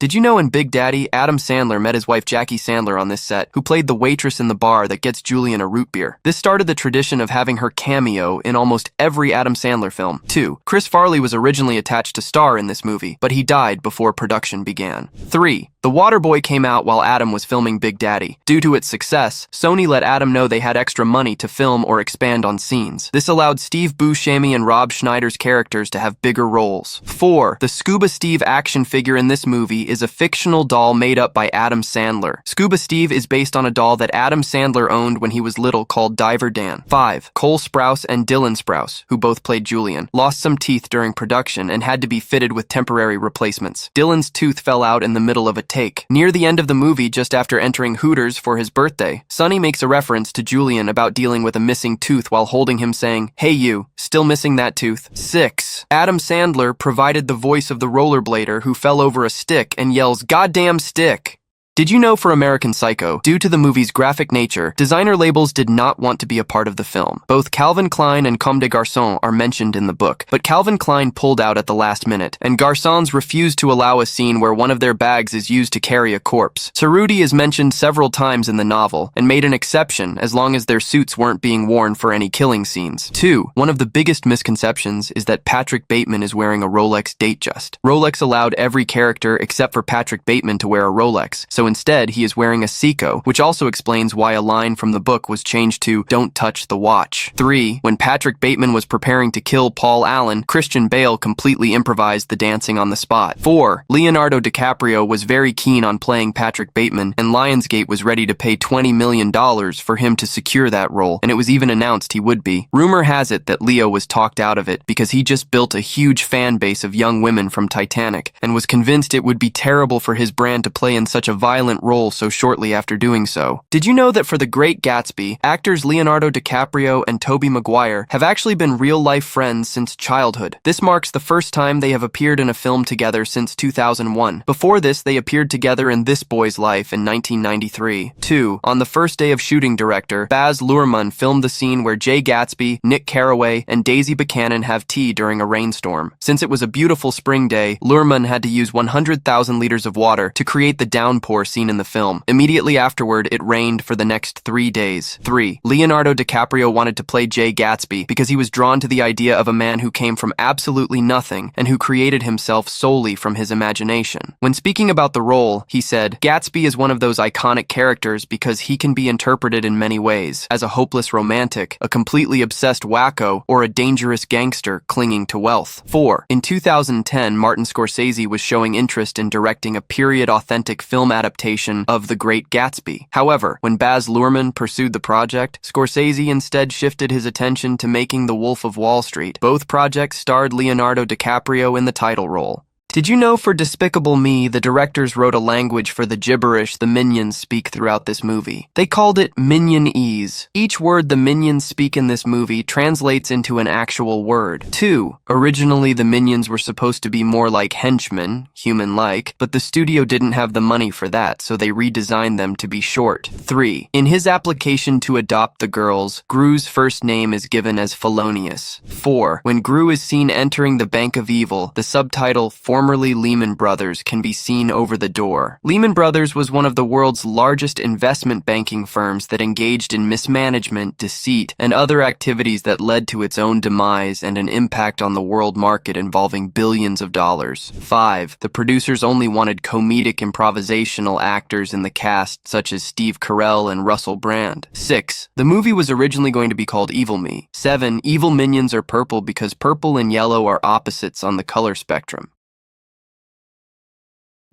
Did you know in Big Daddy, Adam Sandler met his wife Jackie Sandler on this set, who played the waitress in the bar that gets Julian a root beer? This started the tradition of having her cameo in almost every Adam Sandler film. 2. Chris Farley was originally attached to star in this movie, but he died before production began. 3. The Waterboy came out while Adam was filming Big Daddy. Due to its success, Sony let Adam know they had extra money to film or expand on scenes. This allowed Steve Buscemi and Rob Schneider's characters to have bigger roles. 4. The Scuba Steve action figure in this movie is a fictional doll made up by Adam Sandler. Scuba Steve is based on a doll that Adam Sandler owned when he was little called Diver Dan. 5. Cole Sprouse and Dylan Sprouse, who both played Julian, lost some teeth during production and had to be fitted with temporary replacements. Dylan's tooth fell out in the middle of a take. Near the end of the movie, just after entering Hooters for his birthday, Sonny makes a reference to Julian about dealing with a missing tooth while holding him saying, "Hey you, still missing that tooth?" 6. Adam Sandler provided the voice of the rollerblader who fell over a stick and yells, "Goddamn stick!" Did you know for American Psycho, due to the movie's graphic nature, designer labels did not want to be a part of the film. Both Calvin Klein and Comme des Garçons are mentioned in the book, but Calvin Klein pulled out at the last minute, and Garçons refused to allow a scene where one of their bags is used to carry a corpse. Cerruti is mentioned several times in the novel, and made an exception as long as their suits weren't being worn for any killing scenes. 2. One of the biggest misconceptions is that Patrick Bateman is wearing a Rolex Datejust. Rolex allowed every character except for Patrick Bateman to wear a Rolex, so instead he is wearing a Seiko, which also explains why a line from the book was changed to "Don't touch the watch." 3. When Patrick Bateman was preparing to kill Paul Allen, Christian Bale completely improvised the dancing on the spot. 4. Leonardo DiCaprio was very keen on playing Patrick Bateman, and Lionsgate was ready to pay $20 million for him to secure that role, and it was even announced he would be. Rumor has it that Leo was talked out of it because he just built a huge fan base of young women from Titanic, and was convinced it would be terrible for his brand to play in such a violent role so shortly after doing so. Did you know that for The Great Gatsby, actors Leonardo DiCaprio and Tobey Maguire have actually been real-life friends since childhood? This marks the first time they have appeared in a film together since 2001. Before this, they appeared together in This Boy's Life in 1993. 2. On the first day of shooting, director Baz Luhrmann filmed the scene where Jay Gatsby, Nick Carraway, and Daisy Buchanan have tea during a rainstorm. Since it was a beautiful spring day, Luhrmann had to use 100,000 liters of water to create the downpour scene in the film. Immediately afterward, it rained for the next 3 days. 3. Leonardo DiCaprio wanted to play Jay Gatsby because he was drawn to the idea of a man who came from absolutely nothing and who created himself solely from his imagination. When speaking about the role, he said, "Gatsby is one of those iconic characters because he can be interpreted in many ways, as a hopeless romantic, a completely obsessed wacko, or a dangerous gangster clinging to wealth." 4. In 2010, Martin Scorsese was showing interest in directing a period-authentic film adaptation of The Great Gatsby. However, when Baz Luhrmann pursued the project, Scorsese instead shifted his attention to making The Wolf of Wall Street. Both projects starred Leonardo DiCaprio in the title role. Did you know for Despicable Me, the directors wrote a language for the gibberish the minions speak throughout this movie? They called it Minionese. Each word the minions speak in this movie translates into an actual word. 2. Originally, the minions were supposed to be more like henchmen, human-like, but the studio didn't have the money for that, so they redesigned them to be short. 3. In his application to adopt the girls, Gru's first name is given as Felonious. 4. When Gru is seen entering the Bank of Evil, the subtitle formerly Lehman Brothers can be seen over the door. Lehman Brothers was one of the world's largest investment banking firms that engaged in mismanagement, deceit, and other activities that led to its own demise and an impact on the world market involving billions of dollars. 5. The producers only wanted comedic improvisational actors in the cast such as Steve Carell and Russell Brand. 6. The movie was originally going to be called Evil Me. 7. Evil minions are purple because purple and yellow are opposites on the color spectrum.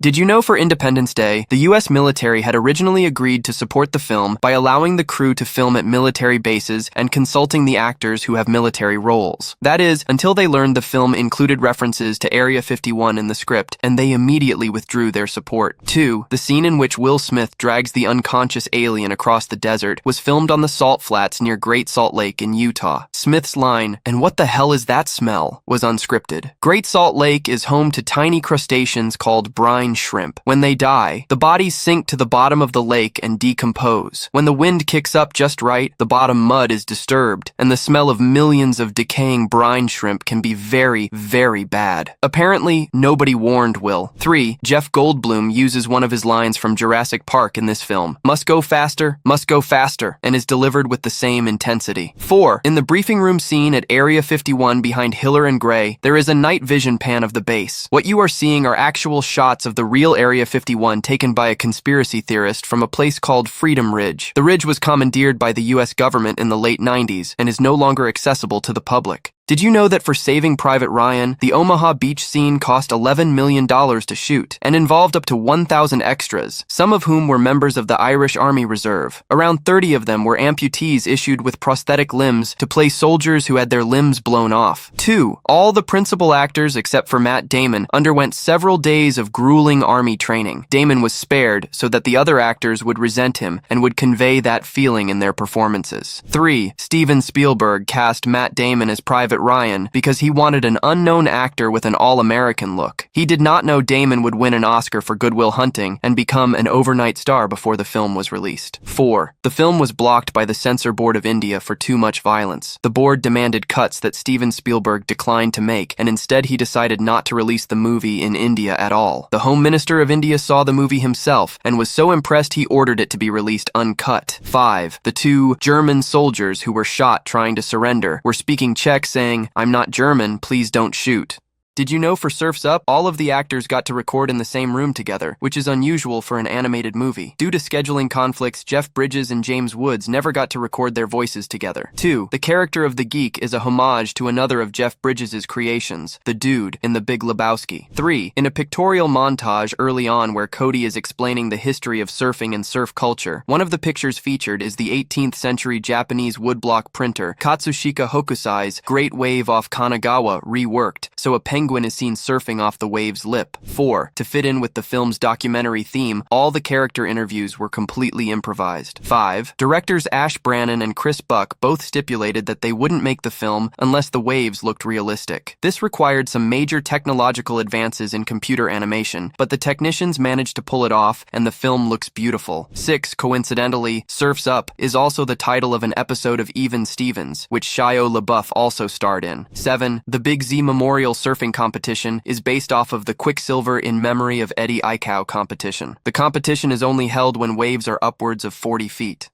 Did you know for Independence Day, the U.S. military had originally agreed to support the film by allowing the crew to film at military bases and consulting the actors who have military roles? That is, until they learned the film included references to Area 51 in the script, and they immediately withdrew their support. 2. The scene in which Will Smith drags the unconscious alien across the desert was filmed on the salt flats near Great Salt Lake in Utah. Smith's line, "And what the hell is that smell?" was unscripted. Great Salt Lake is home to tiny crustaceans called brine brine shrimp. When they die, the bodies sink to the bottom of the lake and decompose. When the wind kicks up just right, the bottom mud is disturbed, and the smell of millions of decaying brine shrimp can be very, very bad. Apparently, nobody warned Will. 3. Jeff Goldblum uses one of his lines from Jurassic Park in this film. Must go faster, and is delivered with the same intensity. 4. In the briefing room scene at Area 51 behind Hiller and Gray, there is a night vision pan of the base. What you are seeing are actual shots of the real Area 51 taken by a conspiracy theorist from a place called Freedom Ridge. The ridge was commandeered by the US government in the late 90s and is no longer accessible to the public. Did you know that for Saving Private Ryan, the Omaha beach scene cost $11 million to shoot and involved up to 1,000 extras, some of whom were members of the Irish Army Reserve? Around 30 of them were amputees issued with prosthetic limbs to play soldiers who had their limbs blown off. 2. All the principal actors, except for Matt Damon, underwent several days of grueling army training. Damon was spared so that the other actors would resent him and would convey that feeling in their performances. 3. Steven Spielberg cast Matt Damon as Private Ryan because he wanted an unknown actor with an all-American look. He did not know Damon would win an Oscar for Good Will Hunting and become an overnight star before the film was released. 4. The film was blocked by the Censor Board of India for too much violence. The board demanded cuts that Steven Spielberg declined to make, and instead he decided not to release the movie in India at all. The Home Minister of India saw the movie himself and was so impressed he ordered it to be released uncut. 5. The 2 German soldiers who were shot trying to surrender were speaking Czech, saying, "I'm not German, please don't shoot." Did you know for Surf's Up, all of the actors got to record in the same room together, which is unusual for an animated movie. Due to scheduling conflicts, Jeff Bridges and James Woods never got to record their voices together. 2. The character of the geek is a homage to another of Jeff Bridges' creations, the Dude in The Big Lebowski. 3. In a pictorial montage early on where Cody is explaining the history of surfing and surf culture, one of the pictures featured is the 18th century Japanese woodblock printer Katsushika Hokusai's Great Wave off Kanagawa reworked, so a penguin is seen surfing off the wave's lip. 4. To fit in with the film's documentary theme, all the character interviews were completely improvised. 5. Directors Ash Brannon and Chris Buck both stipulated that they wouldn't make the film unless the waves looked realistic. This required some major technological advances in computer animation, but the technicians managed to pull it off, and the film looks beautiful. 6. Coincidentally, Surf's Up is also the title of an episode of Even Stevens, which Shia LaBeouf also starred in. 7. The Big Z Memorial Surfing competition is based off of the Quicksilver in Memory of Eddie Aikau competition. The competition is only held when waves are upwards of 40 feet.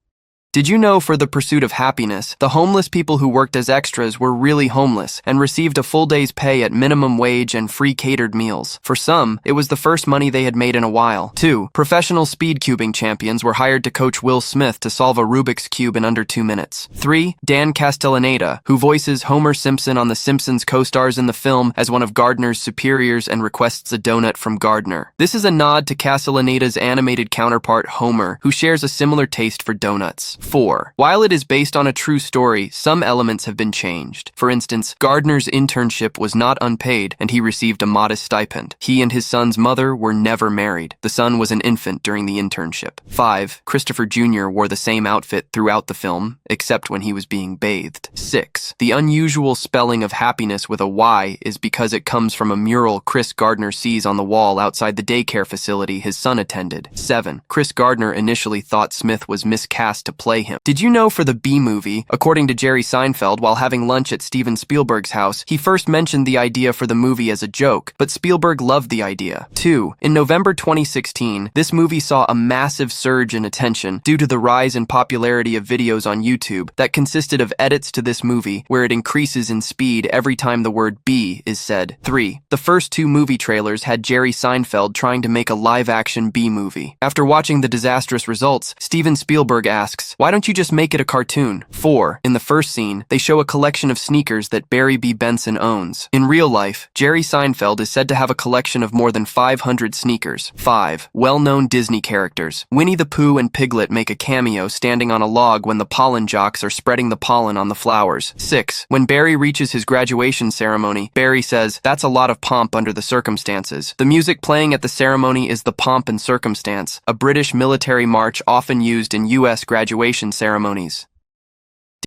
Did you know for The Pursuit of Happiness, the homeless people who worked as extras were really homeless and received a full day's pay at minimum wage and free catered meals? For some, it was the first money they had made in a while. 2. Professional speed cubing champions were hired to coach Will Smith to solve a Rubik's Cube in under 2 minutes. 3. Dan Castellaneta, who voices Homer Simpson on The Simpsons, co-stars in the film as one of Gardner's superiors and requests a donut from Gardner. This is a nod to Castellaneta's animated counterpart Homer, who shares a similar taste for donuts. 4. While it is based on a true story, some elements have been changed. For instance, Gardner's internship was not unpaid, and he received a modest stipend. He and his son's mother were never married. The son was an infant during the internship. 5. Christopher Jr. wore the same outfit throughout the film, except when he was being bathed. 6. The unusual spelling of happiness with a Y is because it comes from a mural Chris Gardner sees on the wall outside the daycare facility his son attended. 7. Chris Gardner initially thought Smith was miscast to play him. Did you know for the B movie, according to Jerry Seinfeld while having lunch at Steven Spielberg's house, he first mentioned the idea for the movie as a joke, but Spielberg loved the idea. 2. In November 2016, this movie saw a massive surge in attention due to the rise in popularity of videos on YouTube that consisted of edits to this movie where it increases in speed every time the word B is said. 3. The first 2 movie trailers had Jerry Seinfeld trying to make a live-action B movie. After watching the disastrous results, Steven Spielberg asks, "Why don't you just make it a cartoon?" 4. In the first scene, they show a collection of sneakers that Barry B. Benson owns. In real life, Jerry Seinfeld is said to have a collection of more than 500 sneakers. 5. Well-known Disney characters. Winnie the Pooh and Piglet make a cameo standing on a log when the pollen jocks are spreading the pollen on the flowers. 6. When Barry reaches his graduation ceremony, Barry says, "That's a lot of pomp under the circumstances." The music playing at the ceremony is the Pomp and Circumstance, a British military march often used in U.S. graduation ceremonies.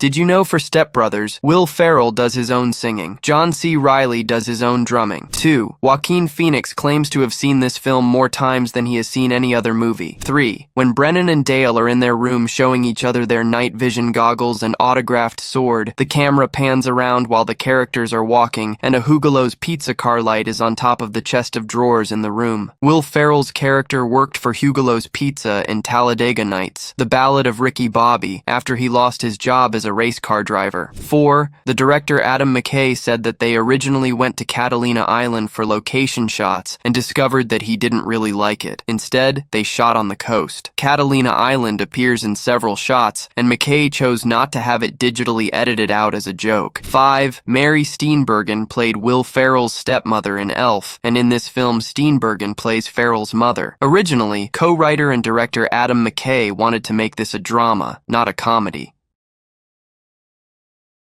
Did you know for Step Brothers, Will Ferrell does his own singing. John C. Reilly does his own drumming. 2. Joaquin Phoenix claims to have seen this film more times than he has seen any other movie. 3. When Brennan and Dale are in their room showing each other their night vision goggles and autographed sword, the camera pans around while the characters are walking, and a Hugelow's pizza car light is on top of the chest of drawers in the room. Will Ferrell's character worked for Hugelow's Pizza in Talladega Nights, The Ballad of Ricky Bobby, after he lost his job as a race car driver. 4. The director Adam McKay said that they originally went to Catalina Island for location shots and discovered that he didn't really like it. Instead, they shot on the coast. Catalina Island appears in several shots, and McKay chose not to have it digitally edited out as a joke. 5. Mary Steenburgen played Will Ferrell's stepmother in Elf, and in this film Steenburgen plays Ferrell's mother. Originally, co-writer and director Adam McKay wanted to make this a drama, not a comedy.